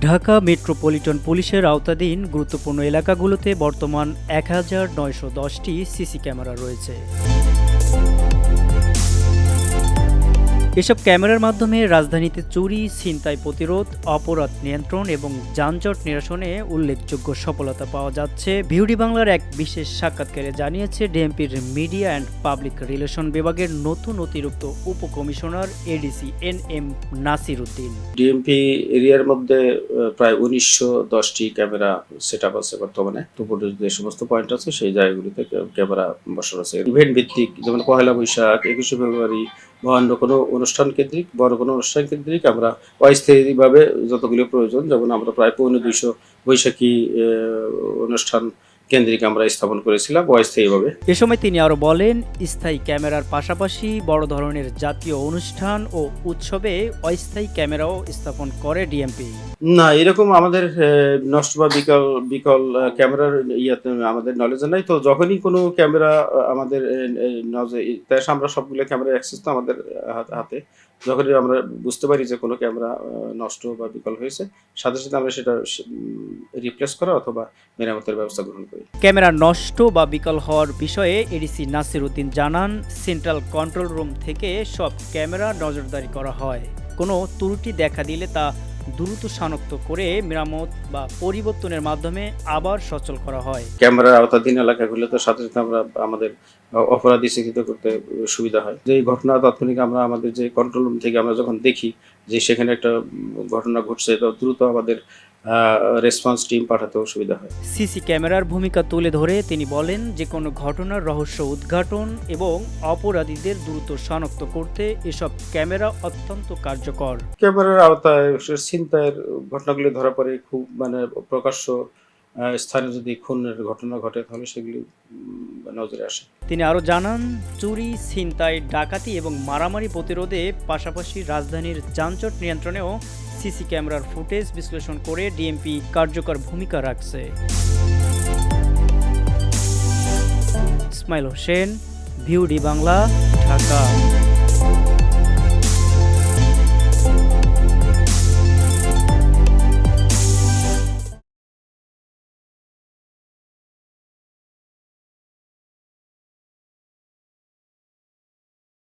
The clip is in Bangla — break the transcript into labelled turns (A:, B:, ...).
A: ঢাকা মেট্রোপলিটন পুলিশের আওতাধীন গুরুত্বপূর্ণ এলাকাগুলোতে বর্তমান ১,৯১০টি সিসি ক্যামেরা রয়েছে। এসব ক্যামেরার মাধ্যমে রাজধানীতে চুরি, ছিনতাই প্রতিরোধ, অপরাধ নিয়ন্ত্রণ এবং যানজট নিরসনে উল্লেখযোগ্য সফলতা পাওয়া যাচ্ছে। ভিউডি বাংলার এক বিশেষ সাক্ষাৎকারে জানিয়েছে ডিএমপির মিডিয়া অ্যান্ড পাবলিক রিলেশন বিভাগের নতুন অতিরিক্ত উপকমিশনার ADC NM Nasir Uddin.
B: DMP এরিয়ার মধ্যে প্রায় ১৯১০টি ক্যামেরা সেট আপ আছে বর্তমানে। দুপুরে যে সমস্ত পয়েন্ট আছে সেই জায়গাগুলিতে ক্যামেরা বসানো আছে। ইভেন্ট ভিত্তিক, যেমন পহেলা বৈশাখ, ২১শে ফেব্রুয়ারি বা অন্য কোনো অনুষ্ঠান কেন্দ্রিক, বড় কোনো অনুষ্ঠান কেন্দ্রিক আমরা অস্থায়ীভাবে যতগুলো প্রয়োজন, যেমন আমরা প্রায় ২৫০ বৈশাখী অনুষ্ঠান কেন্দ্রিক আমরা স্থাপন করেছিলাম অস্থায়ীভাবে।
A: এ সময় তিনি আরো বলেন, স্থায়ী ক্যামেরার পাশাপাশি বড় ধরনের জাতীয় অনুষ্ঠান ও উৎসবে অস্থায়ী ক্যামেরাও স্থাপন করে ডিএমপি।
B: না, এরকম আমাদের নষ্ট বা বিকল ক্যামেরার ইয়াতে আমাদের নলেজে নাই। তো যখনই কোনো ক্যামেরা আমাদের নজরে, আমরা সবগুলো ক্যামেরার অ্যাক্সেস তো আমাদের হাতে। যখনই আমরা বুঝতে পারি যে কোনো ক্যামেরা নষ্ট বা বিকল হয়েছে, সাথে সাথে আমরা সেটা রিপ্লেস করা অথবা মেরামতের ব্যবস্থা গ্রহণ করি।
A: ক্যামেরা নষ্ট বা বিকল হওয়ার বিষয়ে এডিসি নাসির উদ্দিন জানান, সেন্ট্রাল কন্ট্রোল রুম থেকে সব ক্যামেরা নজরদারি করা হয়। কোনো ত্রুটি দেখা দিলে তা দ্রুত শনাক্ত করে মেরামত বা পরিবর্তনের মাধ্যমে আবার সচল করা হয়।
B: ক্যামেরার আওতাধীন এলাকাগুলোতে সাথে সাথে আমরা আমাদের অপরাধী চিহ্নিত করতে সুবিধা হয়। যে ঘটনা তাৎক্ষণিক আমরা আমাদের যে কন্ট্রোল রুম থেকে আমরা যখন দেখি যে সেখানে একটা ঘটনা ঘটছে, তো দ্রুত আমাদের রেসপন্স টিম পাঠাতেও সুবিধা হয়।
A: সিসি ক্যামেরার ভূমিকা তুলে ধরে তিনি বলেন, যে কোনো ঘটনার রহস্য উদ্ঘাটন এবং অপরাধীদের দ্রুত শনাক্ত করতে এসব ক্যামেরা অত্যন্ত কার্যকর।
B: ক্যামেরার আওতায় ছিনতাইয়ের ঘটনাগুলি ধরা পড়ে খুব প্রকাশ্য স্থানে যদি খুনের ঘটনা ঘটে তাহলে সেগুলি নজরে আসে।
A: তিনি আরও জানান, চুরি, ছিনতাই, ডাকাতি এবং মারামারি প্রতিরোধে পাশাপাশি রাজধানীর যানজট নিয়ন্ত্রণেও সিসি ক্যামেরার ফুটেজ বিশ্লেষণ করে ডিএমপি কার্যকর ভূমিকা রাখছে। ইসমাইল হোসেন, ভিউডি বাংলা, ঢাকা।